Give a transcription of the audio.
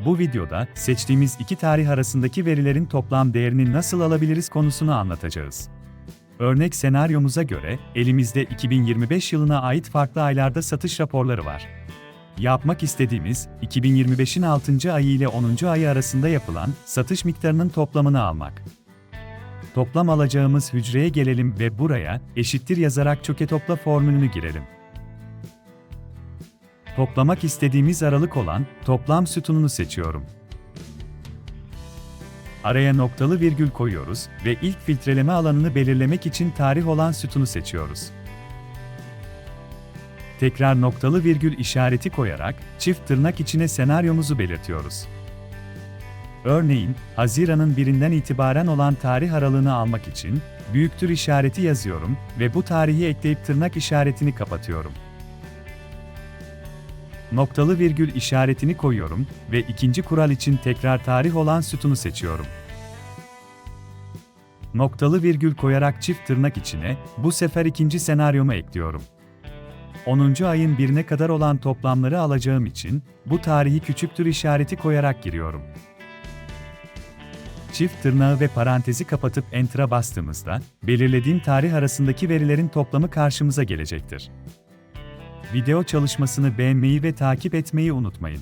Bu videoda seçtiğimiz iki tarih arasındaki verilerin toplam değerini nasıl alabiliriz konusunu anlatacağız. Örnek senaryomuza göre elimizde 2025 yılına ait farklı aylarda satış raporları var. Yapmak istediğimiz 2025'in 6. ayı ile 10. ayı arasında yapılan satış miktarının toplamını almak. Toplam alacağımız hücreye gelelim ve buraya eşittir yazarak çöke topla formülünü girelim. Toplamak istediğimiz aralık olan toplam sütununu seçiyorum. Araya noktalı virgül koyuyoruz ve ilk filtreleme alanını belirlemek için tarih olan sütunu seçiyoruz. Tekrar noktalı virgül işareti koyarak çift tırnak içine senaryomuzu belirtiyoruz. Örneğin, Haziran'ın 1'inden itibaren olan tarih aralığını almak için büyüktür işareti yazıyorum ve bu tarihi ekleyip tırnak işaretini kapatıyorum. Noktalı virgül işaretini koyuyorum ve ikinci kural için tekrar tarih olan sütunu seçiyorum. Noktalı virgül koyarak çift tırnak içine bu sefer ikinci senaryomu ekliyorum. 10. ayın 1'ine kadar olan toplamları alacağım için bu tarihi küçüktür işareti koyarak giriyorum. Çift tırnağı ve parantezi kapatıp Enter'a bastığımızda belirlediğim tarih arasındaki verilerin toplamı karşımıza gelecektir. Video çalışmasını beğenmeyi ve takip etmeyi unutmayın.